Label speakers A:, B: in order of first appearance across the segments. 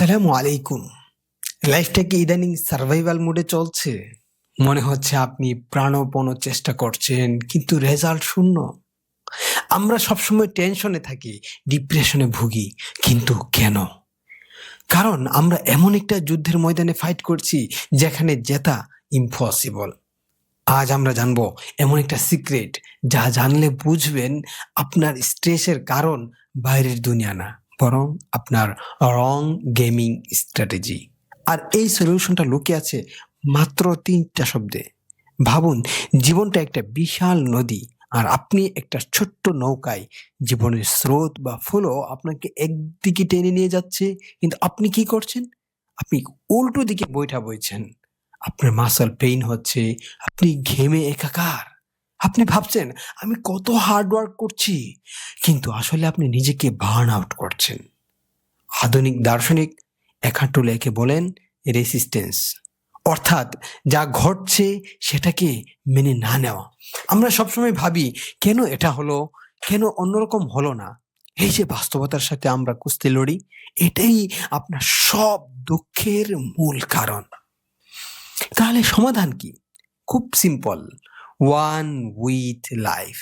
A: আসসালামু আলাইকুম। লাইফটা কি ইদানিং সার্ভাইভাল মোডে চলছে? মনে হচ্ছে আপনি প্রাণপণ চেষ্টা করছেন কিন্তু রেজাল্ট শূন্য। আমরা সবসময় টেনশনে থাকি, ডিপ্রেশনে ভুগি। কিন্তু কেন? কারণ আমরা এমন একটা যুদ্ধের ময়দানে ফাইট করছি যেখানে জেতা ইম্পসিবল। আজ আমরা জানবো এমন একটা সিক্রেট যা জানলে বুঝবেন আপনার স্ট্রেসের কারণ বাইরের দুনিয়া না, বরং আপনার রং গেমিং স্ট্র্যাটেজি। আর এই সলিউশনটা লুকিয়ে আছে মাত্র ৩টা শব্দে। ভাবুন, জীবনটা একটা বিশাল নদী আর আপনি একটা ছোট্ট নৌকায়। জীবনের স্রোত বা ফ্লো আপনাকে একদিকে টেনে নিয়ে যাচ্ছে, কিন্তু আপনি কি করছেন? আপনি উল্টো দিকে বৈঠা বইছেন। আপনার মাসল পেইন হচ্ছে, আপনি ঘেমে একাকার। আপনি ভাবছেন আমি কত হার্ড ওয়ার্ক করছি, কিন্তু আসলে আপনি নিজেকে বার্ন আউট করছেন। আধুনিক দার্শনিক একার্ট টলে একে বলেন রেসিস্টেন্স, অর্থাৎ যা ঘটছে সেটাকে মেনে না নেওয়া। আমরা সবসময় ভাবি কেন এটা হলো, কেন অন্যরকম হলো না। এই যে বাস্তবতার সাথে আমরা কুস্তি লড়ি, এটাই আপনার সব দুঃখের মূল কারণ। তাহলে সমাধান কি? খুব সিম্পল। ওয়ান উইথ লাইফ,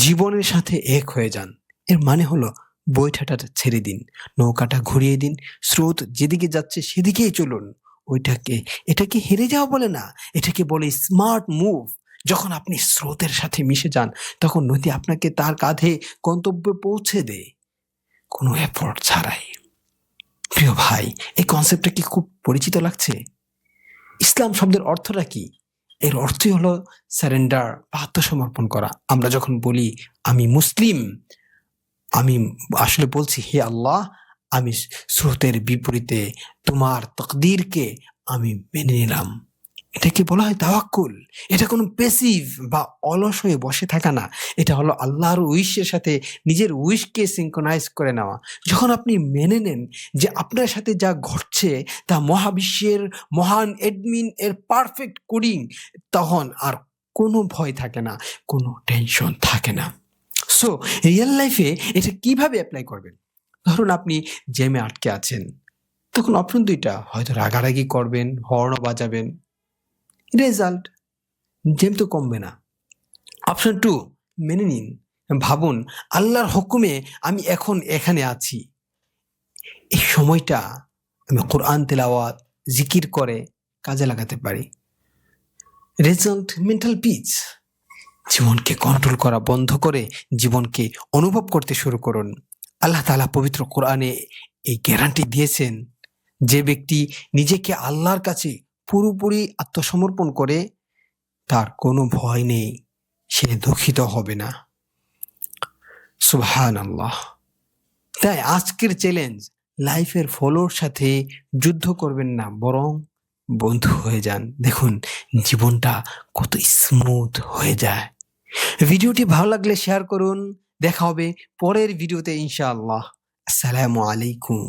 A: জীবনের সাথে এক হয়ে যান। এর মানে হলো বৈঠাটা ছেড়ে দিন, নৌকাটা ঘুরিয়ে দিন, স্রোত যেদিকে যাচ্ছে সেদিকেই চলুন। এটাকে হেরে যাওয়া বলে না, এটাকে বলে স্মার্ট মুভ। যখন আপনি স্রোতের সাথে মিশে যান, তখন নদী আপনাকে তার কাঁধে গন্তব্যে পৌঁছে দেয়, কোনো এফোর্ট ছাড়াই। প্রিয় ভাই, এই কনসেপ্টটা কি খুব পরিচিত লাগছে? ইসলাম শব্দের অর্থটা কি? এর অর্থই হলো সারেন্ডার বা আত্মসমর্পণ করা। আমরা যখন বলি আমি মুসলিম, আমি আসলে বলছি হে আল্লাহ, আমি স্রোতের বিপরীতে তোমার তকদিরকে আমি মেনে নিলাম। এটাকে বলা হয় তাওয়াক্কুল। এটা কোনো প্যাসিভ বা অলস হয়ে বসে থাকা না। এটা হলো আল্লাহর উইশের সাথে নিজের উইশকে সিঙ্ক্রোনাইজ করে নেওয়া। যখন আপনি মেনে নেন যে আপনার সাথে যা ঘটছে তা মহাবিশ্বের মহান অ্যাডমিন এর পারফেক্ট কোডিং, তখন আর কোনো ভয় থাকে না, কোনো টেনশন থাকে না। সো রিয়েল লাইফে এটা কিভাবে অ্যাপ্লাই করবেন? ধরুন আপনি জ্যামে আটকে আছেন, তখন অপশন ২টা, হয়তো রাগারাগি করবেন, হর্ন বাজাবেন, রেজাল্ট জ্যাম তো কমবে না। অপশন ২, মেনে নিন। ভাবুন আল্লাহর হুকুমে আমি এখন এখানে আছি। এই সময়টা আমি কোরআন তেলাওয়াত, জিকির করে কাজে লাগাতে পারি। Result mental peace. জীবনকে কন্ট্রোল করা বন্ধ করে জীবনকে অনুভব করতে শুরু করুন। আল্লাহ তাআলা পবিত্র কোরআনে এই গ্যারান্টি দিয়েছেন, যে ব্যক্তি নিজেকে আল্লাহর কাছে পুরোপুরি আত্মসমর্পণ করে তার কোনো ভয় নেই, সে দুঃখিত হবে না। সুবহানাল্লাহ। তাই আজকের চ্যালেঞ্জ, লাইফের ফলোর সাথে যুদ্ধ করবেন না, বরং বন্ধু হয়ে যান। দেখুন জীবনটা কত স্মুথ হয়ে যায়। ভিডিওটি ভালো লাগলে শেয়ার করুন। দেখা হবে পরের ভিডিওতে ইনশাআল্লাহ। আসসালামু আলাইকুম।